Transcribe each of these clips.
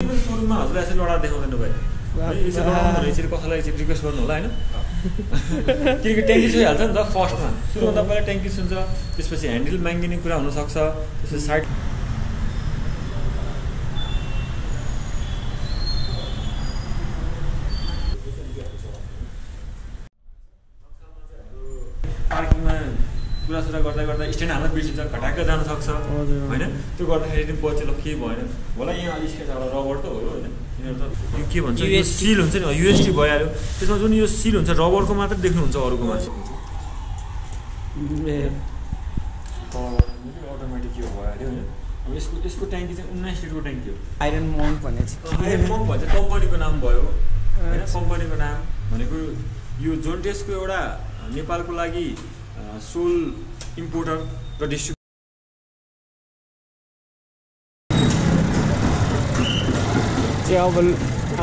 पनि सुरुमा हजुरले यसरी लडा देखाउँदैन भाइ यसरी लडाउनु यसरी कसैलाई यसरी रिक्वेस्ट गर्नु होला होइन किनकि ट्याङ्की छुइहाल्छ नि त फर्स्टमा सुरुभन्दा पहिला ट्याङ्की छुन्छ त्यसपछि ह्यान्डल मागिने कुरा हुनसक्छ त्यसपछि साइड पार्किङमा कुरासुरा गर्दा गर्दा स्ट्यान्ड हाल्न बिर्सिन्छ घटाक्क जान सक्छ होइन त्यो गर्दाखेरि पछि ल केही भएन होला यहाँ अलिक स्केच एउटा रबर त हो होइन यिनीहरू त यो के भन्छ यो सिल हुन्छ नि युएसटी भइहाल्यो त्यसमा जुन यो सिल हुन्छ रबरको मात्र देख्नुहुन्छ अरूकोमा अटोमेटिक यो भइहाल्यो होइन अब यसको ट्याङ्की चाहिँ 19 लिटरको ट्याङ्की हो आइरन मङ्क भन्ने आइरन मङ्क भन्छ कम्पनीको नाम भयो होइन कम्पनीको नाम भनेको यो जोन्टेसको एउटा नेपालको लागि सोल इम्पोर्टर र डिस्ट्रिब्युटर अब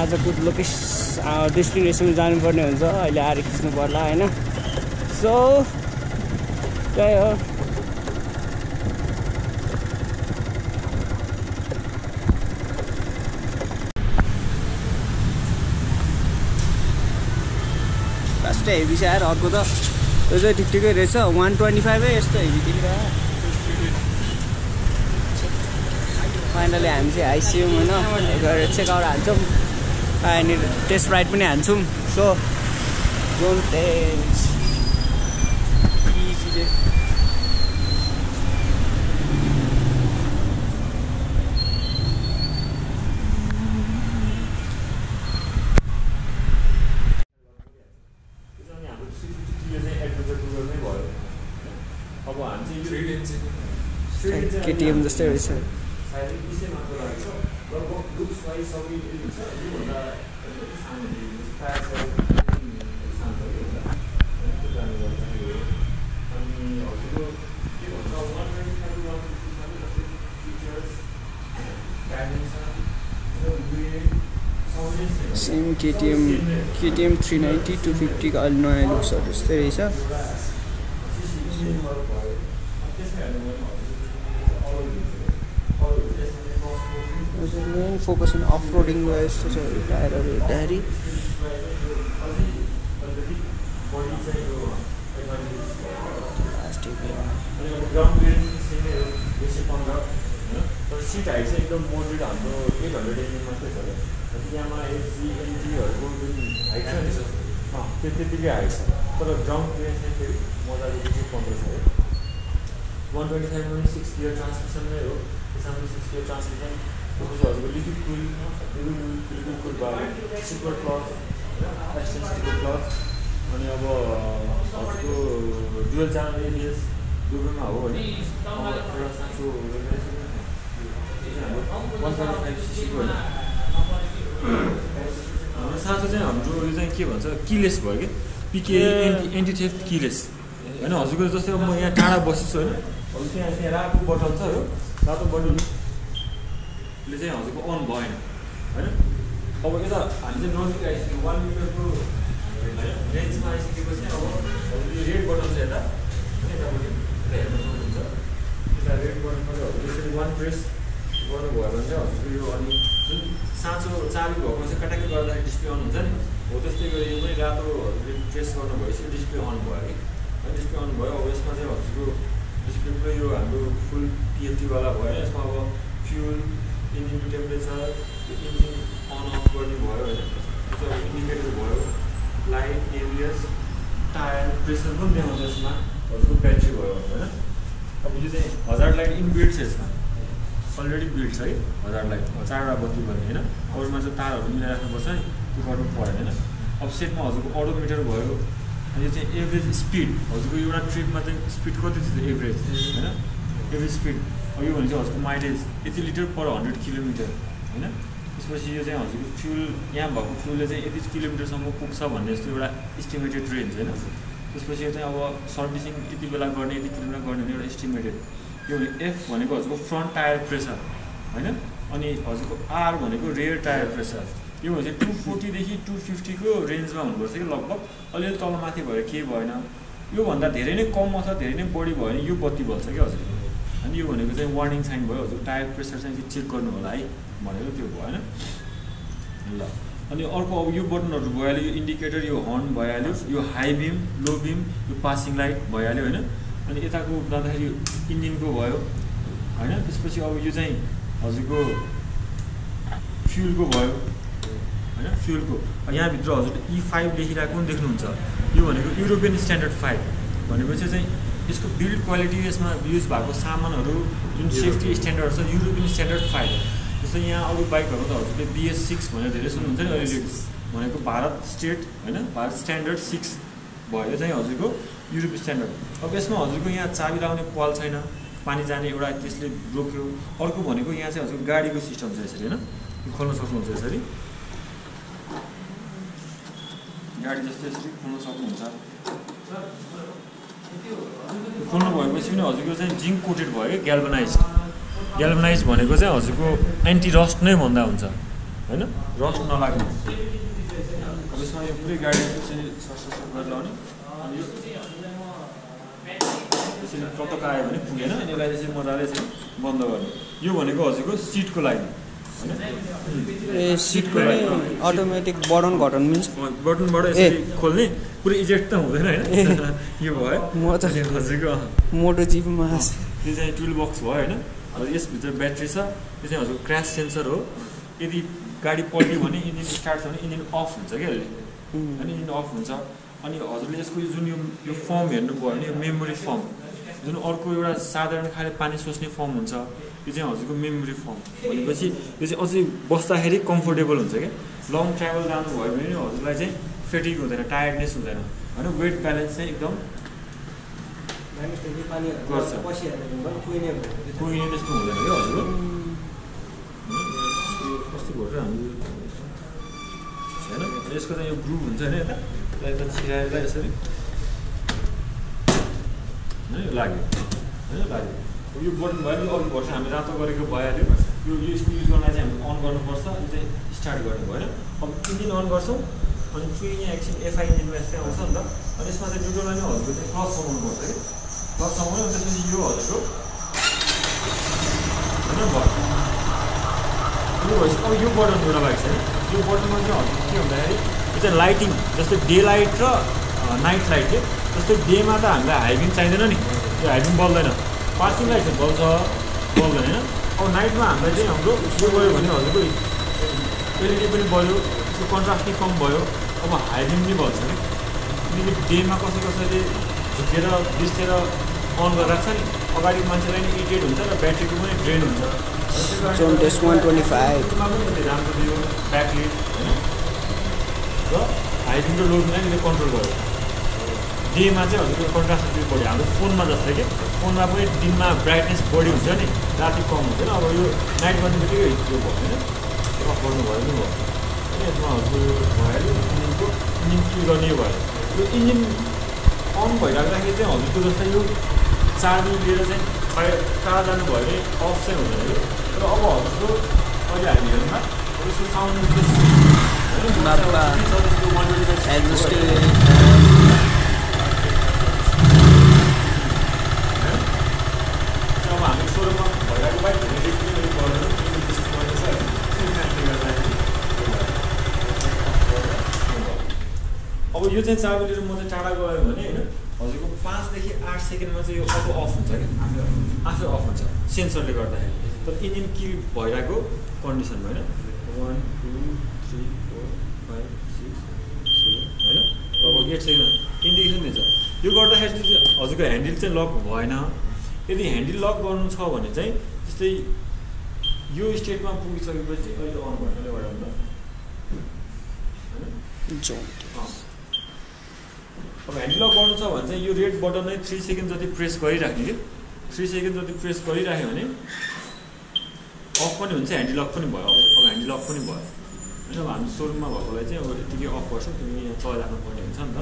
आजको डेस्टिनेसन जानुपर्ने हुन्छ अहिले आएर खिच्नु पर्ला होइन सो त्यही हो लास्ट हेभी छ यार अर्को त यो चाहिँ ठिकै रहेछ 125 यस्तो हेभी देखिरहेको फाइनली हामी चाहिँ आइसियौँ होइन गएर चेकआउट हान्छौँ यहाँनिर टेस्ट राइड पनि हान्छौँ सो डोन्ट टेस्ट इजीले केटिएम जस्तै रहेछ सेम केटिएम 390 250 को अलि नयाँ लुक्सहरू जस्तै रहेछ मेन फोकस इन अफ-रोडिङ यस्तो छ टायरहरू हेर्दाखेरि सिट हाइट चाहिँ एकदम मोडरेट हाम्रो 800 एमएम मात्रै छ यामा एफजीएनजीहरूको जुन हाइट छ नि त्यतिकै हाइट छ तर ग्राउन्ड क्लियरेन्स चाहिँ फेरि मजाले 215 छ है 125 मा 6 गियर ट्रान्समिसन नै हो त्यसमा 6 गियर ट्रान्समिसन त्यसपछि हजुरको लिक्विड कुल भयो super clutch extends super clutch अनि अब हजुरको डुअल च्यानल एबिएस दुवैमा हो होइन एउटा साँचो 125cc को होइन साँचो चाहिँ हाम्रो यो चाहिँ के भन्छ किलेस भयो कि पिके एन्टी थेफ्ट किलेस होइन हजुरको जस्तै अब म यहाँ टाढा बसेछु होइन अब त्यहाँ रातो बटन छ हो रातो बटनले चाहिँ हजुरको अन भएन होइन अब यता हामी चाहिँ नजिक आइसक्यो 1 मिटरको रेन्जमा आइसकेपछि अब हजुरले रेड बटन छ यता यतापट्टि हेर्न सक्नुहुन्छ यता रेड बटनबाट हजुरले यसरी 1 प्रेस गर्नुभयो भने चाहिँ हजुरको यो अनि जुन साँचो चाबी भएको चाहिँ कटाक्कै गर्दाखेरि डिस्प्ले अन हुन्छ नि हो त्यस्तै गरी यो पनि रातो हजुरले प्रेस गर्नुभएपछि डिस्प्ले अन भयो कि डिस्प्ले अन भयो अब यसमा चाहिँ हजुरको डिस्प्ले पुरै यो हाम्रो फुल पिएफटीवाला भयो यसमा अब फ्युल इन्जिनको टेम्परेचर इन्जिन अन अफ गर्ने भयो होइन त्यो अब इन्डिकेटर भयो लाइट एबिएस टायर प्रेसर पनि देखाउँछ यसमा हजुरको ब्याट्री भयो होइन अब यो चाहिँ हजार्ड लाइट इनबिल्ट छ यसमा अलरेडी बिल्ड छ है हजार्ड लाइट 4वटा बत्ती भन्ने होइन अरूमा चाहिँ तारहरू मिलाइराख्नुपर्छ नि त्यो गर्नु परेन होइन अब सेटमा हजुरको अडोमिटर भयो अनि यो चाहिँ एभरेज स्पिड हजुरको एउटा ट्रिपमा चाहिँ स्पिड कति छ एभरेज होइन एभरेज स्पिड यो भने चाहिँ हजुरको माइलेज यति लिटर पर 100 किलोमिटर होइन त्यसपछि यो चाहिँ हजुरको फ्युल यहाँ भएको फ्युलले चाहिँ यति किलोमिटरसम्म पुग्छ भन्ने जस्तो एउटा इस्टिमेटेड रेन्ज होइन त्यसपछि यो चाहिँ अब सर्भिसिङ यति बेला गर्ने यति किलोमिटर गर्ने एउटा इस्टिमेटेड यो एफ भनेको हजुरको फ्रन्ट टायर प्रेसर होइन अनि हजुरको आर भनेको रेयर टायर प्रेसर यो भने चाहिँ 240 देखि 250 को रेन्जमा हुनुपर्छ कि लगभग अलिअलि तल माथि भएर केही भएन योभन्दा धेरै नै कम अथवा धेरै नै बढी भयो भने यो बत्ती बल्छ कि हजुर अनि यो भनेको चाहिँ वार्निङ साइन भयो हजुर टायर प्रेसर चाहिँ चेक गर्नु होला है भनेको त्यो भयो होइन अनि अर्को अब यो बटनहरू भइहाल्यो, यो इन्डिकेटर, यो हर्न भइहाल्यो, यो हाई बिम, लो बिम, यो पासिङ लाइट भइहाल्यो होइन। अनि यताको जाँदाखेरि इन्जिनको भयो होइन। त्यसपछि अब यो चाहिँ हजुरको फ्युलको भयो होइन, फ्युलको यहाँभित्र हजुरले E5 लेखिरहेको पनि देख्नुहुन्छ। यो भनेको युरोपियन स्ट्यान्डर्ड 5 भनेपछि चाहिँ यसको बिल्ड क्वालिटी, यसमा युज भएको सामानहरू जुन सेफ्टी स्ट्यान्डर्ड छ युरोपियन स्ट्यान्डर्ड 5 हो। जस्तै यहाँ अरू बाइकहरू त हजुरले BS6 भनेर धेरै सुन्नुहुन्छ नि अहिले, भनेको भारत स्टेट होइन, भारत स्ट्यान्डर्ड 6 भयो। यो चाहिँ हजुरको युरोपियन स्ट्यान्डर्ड। अब यसमा हजुरको यहाँ चाबी लगाउने पाल छैन, पानी जाने एउटा त्यसले रोक्यो। अर्को भनेको यहाँ चाहिँ हजुरको गाडीको सिस्टम छ यसरी होइन, यो खोल्न सक्नुहुन्छ यसरी, गाडी जस्तो यसरी खोल्न सक्नुहुन्छ। खोल्नु भएपछि पनि हजुरको चाहिँ जिङ्क कोटेड भयो कि ग्याल्भनाइज। ग्याल्भनाइज भनेको चाहिँ हजुरको एन्टी रस्ट नै भन्दा हुन्छ होइन, रस्ट नलाग्ने। अब यसमा यो पुरै गाडी चाहिँ सर गरेर लाउने। अनि यो त्यसरी टटक आयो भने पुगेन, अनि यसलाई चाहिँ मजाले चाहिँ बन्द गर्ने। यो भनेको हजुरको सिटको लागि ए सिटको लागि अटोमेटिक बटन घटन मिल्छ, बटनबाट यसरी खोल्ने, पुरै इजेक्ट त हुँदैन होइन। यो भयो म त हजुरको मोटो जिपमा त्यो चाहिँ टुल बक्स भयो होइन। अब यसभित्र ब्याट्री छ, त्यो चाहिँ हजुरको क्रास सेन्सर हो। यदि गाडी पल्ट्यो भने इन्जिन स्टार्ट छ भने इन्जिन अफ हुन्छ क्या यसले, अनि इन्जिन अफ हुन्छ। अनि हजुरले यसको जुन यो फर्म हेर्नुभयो भने यो मेमोरी फर्म, जुन अर्को एउटा साधारण खाले पानी सोच्ने फर्म हुन्छ, यो चाहिँ हजुरको मेमोरी फर्म भनेपछि यो चाहिँ अझै बस्दाखेरि कम्फोर्टेबल हुन्छ क्या। लङ ट्राभल जानुभयो भने हजुरलाई चाहिँ फेटिक हुँदैन, टायर्डनेस हुँदैन होइन। वेट ब्यालेन्स चाहिँ एकदम गर्छ, कुहिने त्यस्तो हुँदैन क्या हजुरको। कस्तो भोट हाम्रो छैन, यसको चाहिँ यो ग्रुभ हुन्छ होइन, यता छिराएर यसरी होइन लाग्यो होइन, लाग्यो। यो बटन भयो नि, अरू भर्छ हामी रातो गरेको भइहाल्यो। यो यसको युज गर्नलाई चाहिँ हामी अन गर्नुपर्छ, यो चाहिँ स्टार्ट गर्नु भएन। अब इन्जिन अन गर्छौँ अनि चुइने एकछिन FI इन्जिनमा यस्तै आउँछ नि त। अनि यसमा चाहिँ न्युट्रललाई नै हजुरको चाहिँ क्लच समाउनुपर्छ कि, क्लच समाउनु। अनि त्यसपछि यो हजुरको होइन भयो। यो भएपछि अब यो बटन एउटा लाग्छ है, यो बटनमा चाहिँ हजुर के भन्दाखेरि यो चाहिँ लाइटिङ, जस्तै डे लाइट र नाइट लाइट के। जस्तै डेमा त हामीलाई हाइबिम चाहिँदैन नि, त्यो हाइबिम बल्दैन, पासिङ लाइट बल्छ बल्दैन होइन। अब नाइटमा हामीलाई चाहिँ हाम्रो यो गयो भने हजुरको LED पनि बल्यो, त्यसको कन्ट्रास्ट पनि कम भयो, अब हाइबिम पनि बल्छ कि। किनकि डेमा कसैले झुकेर बिर्सेर अन गरेर राख्छ नि, अगाडि मान्छेलाई नि इरिटेट हुन्छ र ब्याट्रीको पनि ड्रेन हुन्छ। राम्रो दियो ब्याकलिट होइन, र हाइबिम र लोडलाई यसले कन्ट्रोल गर्यो। डेमा चाहिँ हजुरको कन्ट्रास्ट पनि बढ्यो, हाम्रो फोनमा जस्तै कि फोनमा पनि दिनमा ब्राइटनेस बढी हुन्छ नि, राति कम हुँदैन। अब यो नाइट गर्ने बित्तिकै यो भयो होइन, अफ गर्नुभयो नि भयो होइन। यसमा हजुर भइहाल्यो इन्जिनको, इन्जिन किल गर्ने भयो। यो इन्जिन अन भइराख्दाखेरि चाहिँ हजुरको जस्तै यो चाबी लिएर चाहिँ टाढा जानुभयो भने अफ चाहिँ हुँदैन यो। तर अब हजुरको अहिले हामी हेर्नुमा यसको साउन्ड अब हामी सोरुममा भइरहेको बाइक अब यो चाहिँ चाबी लिएर म चाहिँ टाढा गयो भने होइन हजुरको 5 देखि 8 सेकेन्डमा चाहिँ यो अटो अफ हुन्छ क्या, आफै अफ हुन्छ सेन्सरले गर्दाखेरि। तर इन्जिन किल भइरहेको कन्डिसनमा होइन 1 2 3 4 5 6 7 होइन, अब 8 सेकेन्ड इन्डिकेसन दिन्छ। यो गर्दाखेरि चाहिँ हजुरको ह्यान्डल चाहिँ लक भएन। यदि ह्यान्डल लक गर्नु छ भने चाहिँ जस्तै यो स्टेटमा पुगिसकेपछि अहिले अन गर्नुले एउटा हुन्छ होइन। अब ह्यान्डल लक गर्नु छ भने चाहिँ यो रेड बटन नै 3 सेकेन्ड जति प्रेस गरिराख्ने कि 3 सेकेन्ड जति प्रेस गरिराख्यो भने अफ पनि हुन्छ, ह्यान्डल लक पनि भयो। अब ह्यान्डल लक पनि भयो होइन। अब हामी सोरुममा भएकोलाई चाहिँ अब यतिकै अफ गर्छौँ, तिमी यहाँ चलाइराख्नु पर्ने हुन्छ नि त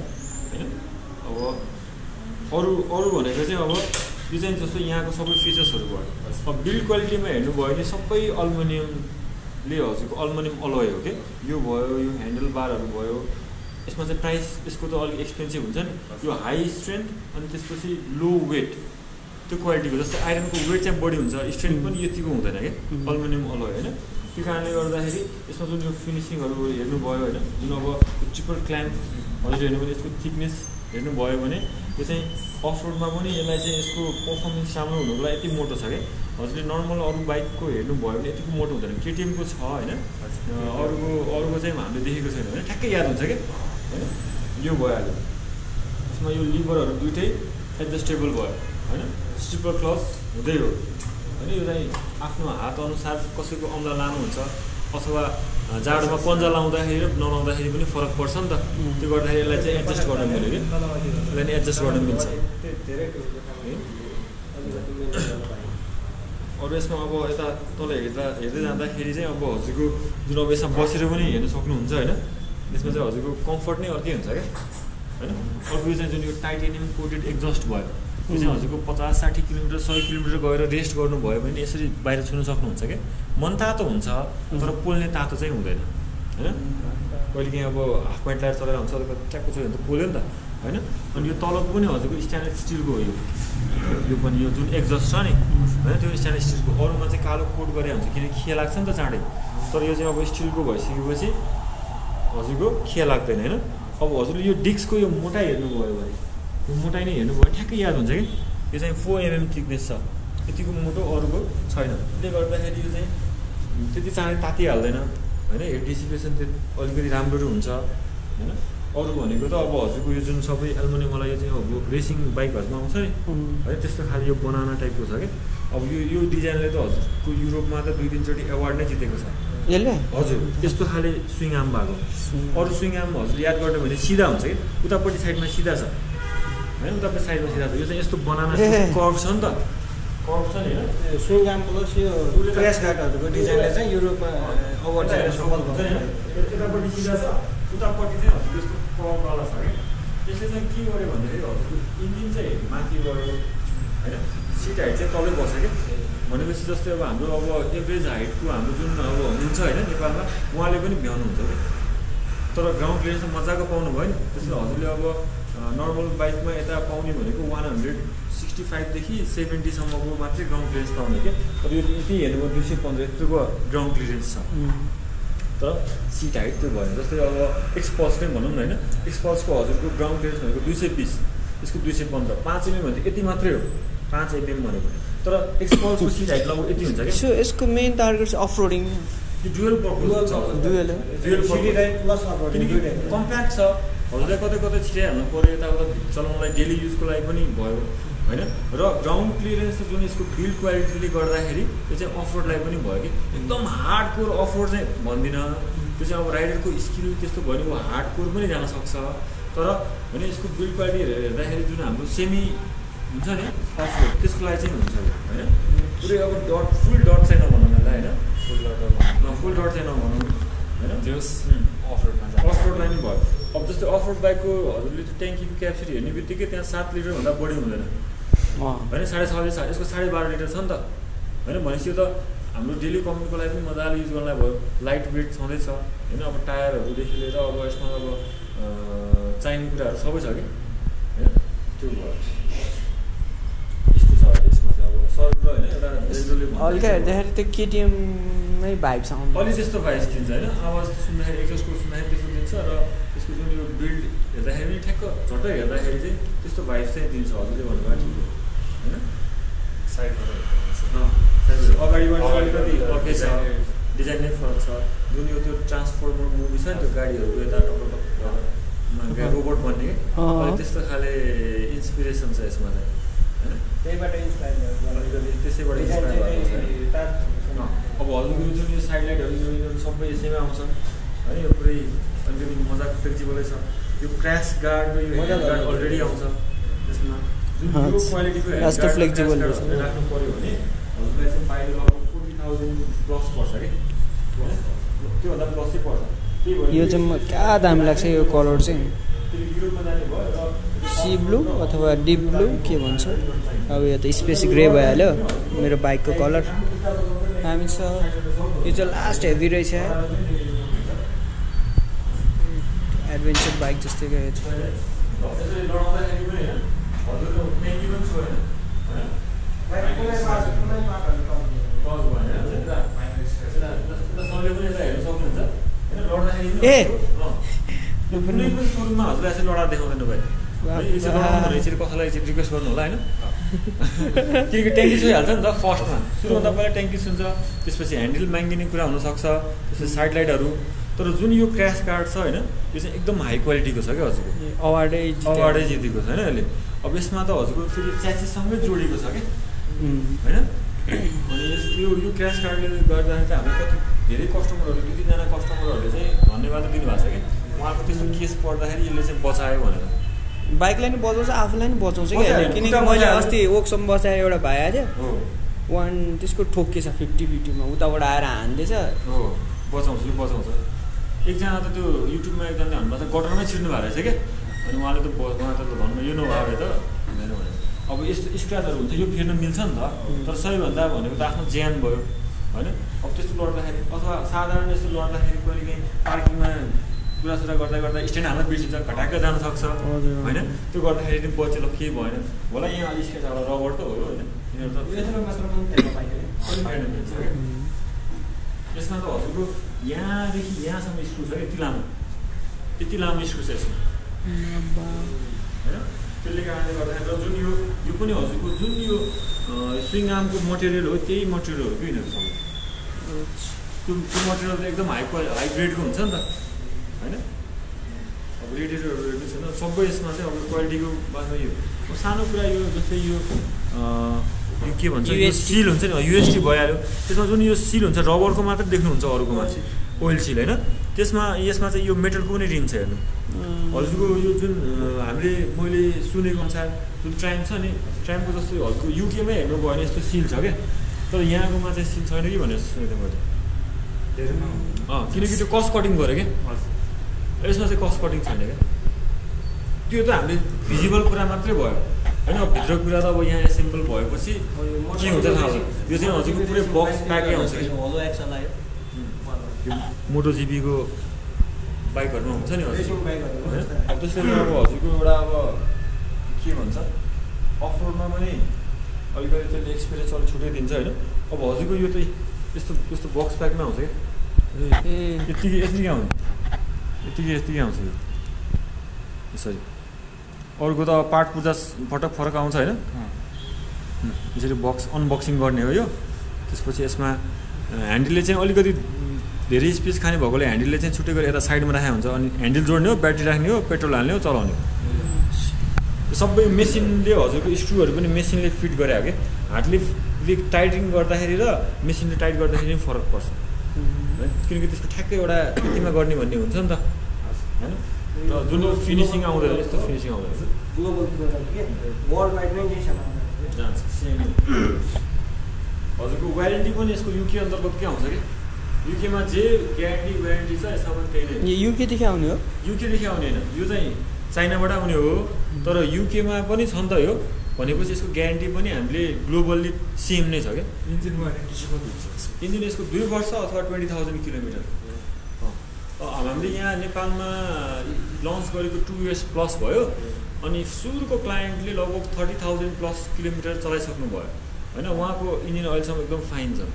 होइन। अब अरू भनेको चाहिँ अब यो चाहिँ जस्तो यहाँको सबै फिचर्सहरू भयो। अब बिल्ड क्वालिटीमा हेर्नुभयो भने सबै अल्मुनियमले हजुरको अल्मुनियम अलोय हो कि। यो भयो, यो ह्यान्डल बारहरू भयो। यसमा चाहिँ प्राइस यसको त अलिक एक्सपेन्सिभ हुन्छ नि। यो हाई स्ट्रेन्थ अनि त्यसपछि लो वेट त्यो क्वालिटीको, जस्तै आइरनको वेट चाहिँ बढी हुन्छ, स्ट्रेन्थ पनि यतिको हुँदैन क्या अल्मुनियम अलोय होइन। त्यो कारणले गर्दाखेरि यसमा जुन यो फिनिसिङहरू हेर्नुभयो होइन, जुन अब ट्रिपल क्ल्याम्प हजुर हेर्नु भने यसको थिकनेस हेर्नुभयो भने यो चाहिँ अफ रोडमा पनि यसलाई चाहिँ यसको पर्फर्मेन्स राम्रो हुनुको लागि यति मोटो छ क्या। हजुरले नर्मल अरू बाइकको हेर्नुभयो भने यतिको मोटो हुँदैन। केटिएमको छ होइन, अरूको चाहिँ हामीले देखेको छैन होइन, ठ्याक्कै याद हुन्छ क्या होइन। यो भइहाल्यो, यसमा यो लिभरहरू दुइटै एडजस्टेबल भयो होइन, स्टिपर क्लच हुँदै हो होइन। यो चाहिँ आफ्नो हात अनुसार कसैको औँला लानुहुन्छ अथवा जाडोमा पन्जा लाउँदाखेरि र नलाउँदाखेरि पनि फरक पर्छ नि त। त्यो गर्दाखेरि यसलाई चाहिँ एडजस्ट गर्न मिल्यो कि, यसलाई नि एडजस्ट गर्न मिल्छ। अरू यसमा अब यता तल हेर्दै जाँदाखेरि चाहिँ अब हजुरको जुन अब यसमा बसेर पनि हेर्न सक्नुहुन्छ होइन। यसमा चाहिँ हजुरको कम्फर्ट नै अर्कै हुन्छ क्या होइन। अर्को चाहिँ जुन यो टाइटेनियम कोटेड एक्जस्ट भयो, त्यो चाहिँ हजुरको 50-60 किलोमिटर 100 किलोमिटर गएर रेस्ट गर्नुभयो भने यसरी बाहिर छुन सक्नुहुन्छ क्या। मन तातो हुन्छ तर पोल्ने तातो चाहिँ हुँदैन होइन। कहिले काहीँ अब हाफ प्यान्ट लगाएर चलाएर हुन्छ ट्याक्को छ भने त पोल्यो नि त होइन। अनि यो तलको पनि हजुरको स्टेनलेस स्टिलको हो, यो पनि यो जुन एक्जस्ट छ नि होइन, त्यो स्टेनलेस स्टिलको। अरूमा चाहिँ कालो कोट गरे हुन्छ किनकि खिया लाग्छ नि त चाँडै, तर यो चाहिँ अब स्टिलको भइसकेपछि हजुरको खिया लाग्दैन होइन। अब हजुरले यो डिस्कको यो मोटाइ हेर्नुभयो भने, यो मोटाइ नै हेर्नुभयो भने ठ्याक्कै याद हुन्छ कि यो चाहिँ 4 mm थिकनेस छ, यतिको मोटो अरूको छैन। त्यसले गर्दाखेरि यो चाहिँ त्यति चाँडै तातिहाल्दैन होइन। हेड डिसिपेसन त्यो अलिकति राम्रो हुन्छ होइन। अरू भनेको त अब हजुरको यो जुन सबै एल्युमिनियमवाला यो चाहिँ अब रेसिङ बाइकहरूमा आउँछ नि है, त्यस्तो खाले यो बनाना टाइपको छ क्या। अब यो डिजाइनले त हजुरको युरोपमा त 2-3 चोटि एवार्ड नै जितेको छ यसले। हजुर यस्तो खाले स्विङ आर्म भएको, अरू स्विङ आर्म हजुर याद गर्नु भने सिधा हुन्छ कि, उतापट्टि साइडमा सिधा छ होइन, उतापट्टि साइडमा सिधा छ। यो चाहिँ यस्तो बनाना कर्भ छ नि त, कर्भ छ नि होइन। स्विङ आर्म प्लस यो क्र्यास गार्डहरूको डिजाइनले चाहिँ युरोपमा अवार्ड चाहिँ सफल भएको छैन। यतापट्टि सिधा छ, उतापट्टि चाहिँ हजुर यस्तो कर्भवाला छ कि। त्यसले चाहिँ के गर्यो भन्दाखेरि हजुरको इन्जिन चाहिँ माथि गयो होइन, सिट हाइट चाहिँ तलै बस्छ क्या। भनेपछि जस्तै अब हाम्रो अब एभरेज हाइटको हाम्रो जुन अब हुनुहुन्छ होइन नेपालमा, उहाँले पनि भ्याउनुहुन्छ कि। तर ग्राउन्ड क्लियरेन्स मजाको पाउनु भयो नि। त्यसले हजुरले अब नर्मल बाइकमा यता पाउने भनेको 165देखि 70सम्मको मात्रै ग्राउन्ड क्लियरेन्स पाउने क्या। तर यो यति हेर्नुभयो 215 यत्रोको ग्राउन्ड क्लियरेन्स छ, तर सिट हाइट त्यो भयो। जस्तै अब एक्सपल्सकै भनौँ न होइन, एक्सपल्सको हजुरको ग्राउन्ड क्लियरेन्स भनेको 220, यसको 215, 5 mm भने यति मात्रै हो, 5 mm भनेको। तर एक्सपल्सको सिट हाइट लगभग यति हुन्छ क्या। सो यसको मेन टार्गेट चाहिँ अफ रोडिङ, यो डुअल पर्पज छ, डुअल कम्प्याक्ट छ। हजुरलाई कतै कतै छिराइहाल्नु पऱ्यो, यताउता चलाउनलाई डेली युजको लागि पनि भयो होइन। र ग्राउन्ड क्लियरेन्स जुन यसको बिल्ड क्वालिटीले गर्दाखेरि त्यो चाहिँ अफ रोडलाई पनि भयो कि। एकदम हार्ड कोर अफ रोड चाहिँ भन्दिनँ, त्यो चाहिँ अब राइडरको स्किल त्यस्तो भयो भने ऊ हार्ड कोर पनि जान सक्छ। तर होइन यसको बिल्ड क्वालिटी हेर्दाखेरि जुन हाम्रो सेमी हुन्छ नि अफ रोड, त्यसको लागि चाहिँ हुन्छ होइन। पुरै अब फुल डट चाहिँ नभनौँ यसलाई होइन, फुल डट चाहिँ नभनौँ होइन, अफ रोडलाई नि भयो। अब जस्तै अफ रोड बाइकको हजुरले त्यो ट्याङ्कीको क्याप्सिटी हेर्ने बित्तिकै त्यहाँ 7 लिटरभन्दा बढी हुँदैन होइन, 6.5 यसको 12.5 लिटर छ नि त होइन। भनेपछि यो त हाम्रो डेली कम्युटको लागि पनि मजाले युज गर्नलाई भयो। लाइट वेट छँदैछ होइन। अब टायरहरूदेखि लिएर अब यसमा अब चाहिने कुराहरू सबै छ कि होइन, त्यो भयो। यस्तो छ यसमा चाहिँ अब सरल र होइन एउटा हल्का हेर्दाखेरि त्यो केटिएममै भाइब्स आउँछ, अलिक त्यस्तो भाइब्स दिन्छ होइन। आवाज सुन्दाखेरि एक्जस्टको सुन्दाखेरि त्यस्तो दिन्छ र यसको जुन यो बिल्ड हेर्दाखेरि पनि ठ्याक्क झट्टै हेर्दाखेरि चाहिँ त्यस्तो भाइब्स चाहिँ दिन्छ हजुरले भन्नुभयो ठिक हो होइन। साइडबाट अगाडिबाट अलिकति अर्कै छ, डिजाइन नै फरक छ। जुन यो त्यो ट्रान्सफर्मर मुभी छ नि त्यो गाडीहरूको यता टक्क रोबोट भन्ने त्यस्तो खाले इन्सपिरेसन छ यसमा चाहिँ होइन। त्यहीबाट इन्सपायर त्यसैबाट इन्सपायर भएको छ। अब हजुरको जुन यो साइड लाइटहरू सबै यसैमा आउँछ होइन। यो पुरै अलिकति मजाको फ्लेक्जिबलै छ। यो क्र्यास गार्ड र यो हेड गार्ड अलरेडी आउँछ त्यसमा। जुन यो क्वालिटीको हेड गार्ड फ्लेक्जिबल राख्नु पऱ्यो भने हजुरलाई चाहिँ बाहिर लगभग 40,000 प्लस पर्छ कि, त्योभन्दा प्लसै पर्छ। यो चाहिँ क्या दामी लाग्छ यो कलर चाहिँ, युरोपमा जाने भयो र सी ब्लू अथवा डिप ब्लू के भन्छ। अब यो त स्पेस ग्रे भइहाल्यो मेरो बाइकको कलर दामी छ। यो चाहिँ लास्ट हेभी रहेछ, एडभेन्चर बाइक जस्तै गएको छ। सबले पनि यसलाई हेर्न सक्नुहुन्छ होइन लड्दाखेरि कुनै पनि सोरुममा हजुरले यसरी लडा देखाउँदैन भाइ यसरी लडाउनु भने यसरी कसैलाई यसरी रिक्वेस्ट गर्नु होला होइन किनकि ट्याङ्की छुइहाल्छ नि त फर्स्टमा सुरुभन्दा पहिला ट्याङ्की छुन्छ त्यसपछि ह्यान्डल मागिने कुरा हुनसक्छ त्यसपछि साइड लाइटहरू तर जुन यो क्र्यास गार्ड छ होइन यो चाहिँ एकदम हाई क्वालिटीको छ क्या हजुरको अवार्डै जितेको छ होइन अहिले अब यसमा त हजुरको फेरि च्यासिससँगै जोडिएको छ क्या होइन अनि यो क्र्यास गार्डले गर्दाखेरि चाहिँ हामीले कति धेरै कस्टमरहरू 2-3जना कस्टमरहरूले चाहिँ धन्यवाद दिनुभएको छ कि उहाँको त्यस्तो केस पर्दाखेरि यसले चाहिँ बचायो भनेर बाइकलाई नि बचाउँछ आफूलाई नि बचाउँछ कि किनकि मैले अस्ति वर्कसम्म बचाएँ एउटा भाइ आज त्यसको ठोक्केछ 50-50मा उताबाट आएर हान्दैछ हो बचाउँछ यो बचाउँछ एकजना त त्यो युट्युबमा एकजनाले भन्नुभएको छ गटरमै छिर्नु भएको रहेछ क्या अनि उहाँ त भन्नु यो नभए त हुँदैन भने अब यस्तो स्क्र्याचहरू हुन्छ यो फेर्न मिल्छ नि त तर सबैभन्दा भनेको त आफ्नो ज्यान भयो होइन अब त्यस्तो लड्दाखेरि अथवा साधारण यस्तो लड्दाखेरि कहिले काहीँ पार्किङमा कुरासुरा गर्दा स्ट्यान्ड हाल्न बिर्सिन्छ घटाक्क जान सक्छ होइन त्यो गर्दाखेरि पनि बचेलो केही भएन होला यहाँ अलिक स्क्र्याच एउटा रबर त हो होइन यसमा त हजुरको यहाँदेखि यहाँसम्म स्क्रु छ यति लामो स्क्रु छ यसमा होइन त्यसले कारणले गर्दाखेरि र जुन यो पनि हजुरको जुन यो स्विङ आर्मको मटेरियल हो त्यही मटेरियल हो कि यिनीहरूसँग त्यो मटेरियल त एकदम हाई ग्रेडको हुन्छ नि त होइन अब रेडिएटरहरू छैन सबै यसमा चाहिँ अब क्वालिटीको बादमा यो सानो कुरा यो जस्तै यो के भन्छ सिल हुन्छ नि युएसटी भइहाल्यो त्यसमा जुन यो सिल हुन्छ रबरको मात्र देख्नुहुन्छ अरूकोमा चाहिँ ओइल सिल होइन यसमा चाहिँ यो मेटलको पनि रिङ छ हेर्नु हजुरको यो जुन मैले सुनेको अनुसार जुन ट्राइम छ नि ट्राइमको जस्तो हजुरको युकेमै हेर्नु भयो भने यस्तो सिल छ क्या तर यहाँकोमा चाहिँ सिल छैन कि भनेर सुनेको मैले किनकि त्यो कस्ट कटिङ गऱ्यो क्या यसमा चाहिँ कस्ट कटिङ छैन क्या त्यो त हामीले भिजिबल कुरा मात्रै भयो होइन भित्रको कुरा त अब यहाँ एसेम्बल भएपछि के हुन्छ थाहा छ यो चाहिँ हजुरको पुरै बक्स प्याकै आउँछ कि मोटोजिपीको बाइकहरूमा हुन्छ नि हजुर होइन अब त्यसरी अब हजुरको एउटा अब के भन्छ अफ रोडमा पनि अलिकति त्यसले एक्सपिरियन्स अलिक छुट्टै दिन्छ होइन अब हजुरको यो त यस्तो बक्स प्याकमा आउँछ क्या यतिकै आउँछ यतिकै आउँछ यो यसरी अरूको त पार्ट पूजा फरक आउँछ होइन यसरी अनबक्सिङ गर्ने हो यो त्यसपछि यसमा ह्यान्डलले चाहिँ अलिकति धेरै स्पेस खाने भएकोले ह्यान्डलले चाहिँ छुट्टै गरेर यता साइडमा राखेको हुन्छ अनि ह्यान्डल जोड्ने हो ब्याट्री राख्ने हो पेट्रोल हाल्ने हो चलाउने हो सबै मेसिनले हजुरको स्क्रुहरू पनि मेसिनले फिट गरे हो कि हातले टाइटिङ गर्दाखेरि र मेसिनले टाइट गर्दाखेरि पनि फरक पर्छ किनकि त्यसको ठ्याक्कै एउटा यतिमा गर्ने भन्ने हुन्छ नि त होइन र जुन फिनिसिङ आउँदैन यस्तो फिनिसिङ आउँदैन हजुरको वारेन्टी पनि यसको युके अन्तर्गत के आउँछ कि युकेमा जे ग्यारेन्टी वारेन्टी छ यसमा पनि त्यही नै युकेदेखि आउने हो युकेदेखि आउने होइन यो चाहिँ चाइनाबाट आउने हो तर युकेमा पनि छ नि त यो भनेपछि यसको ग्यारेन्टी पनि हामीले ग्लोबल्ली सेम नै छ क्या इन्जिन वारेन्टी चाहिँ कति हुन्छ इन्जिन यसको 2 वर्ष अथवा 20,000 किलोमिटर हामीले यहाँ नेपालमा लन्च गरेको 2 years प्लस भयो अनि सुरुको क्लाइन्टले लगभग 30,000 प्लस किलोमिटर चलाइसक्नु भयो होइन उहाँको इन्जिन अहिलेसम्म एकदम फाइन छ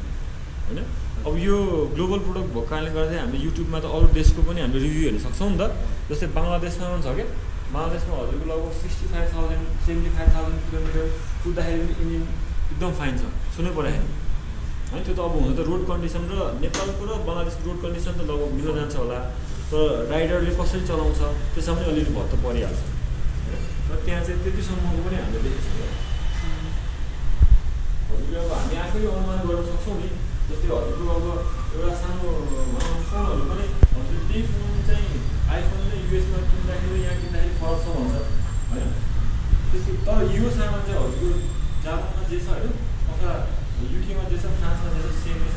होइन अब यो ग्लोबल प्रोडक्ट भएको कारणले गर्दा हामीले युट्युबमा त अरू देशको पनि हामीले रिभ्यू हेर्न सक्छौँ नि त जस्तै बङ्गलादेशमा पनि छ क्या बङ्गलादेशमा हजुरको लगभग 65,000 75,000 किलोमिटर कुद्दाखेरि पनि इन्जिन एकदम फाइन छ सुन्नु पऱ्यो होइन त्यो त अब हुन त रोड कन्डिसन र नेपालको र बङ्गलादेशको रोड कन्डिसन त लगभग मिल्न जान्छ होला तर राइडरले कसरी चलाउँछ त्यसमा पनि अलिअलि भत्त परिहाल्छ र त्यहाँ चाहिँ त्यतिसम्मको पनि हामीले देखेको छौँ हजुरले अब हामी आफै अनुमान गर्न सक्छौँ नि जस्तै हजुरको अब एउटा सानो फोनहरू पनि हजुरले त्यही फोन चाहिँ आइफोनले युएसमा किन्दाखेरि यहाँ किन्दाखेरि फरक छ भन्छ होइन त्यस्तो तर यो सामान चाहिँ हजुरको जापानमा जे छ होइन अथवा युकेमा जे छ फ्रान्समा जे छ सेमै छ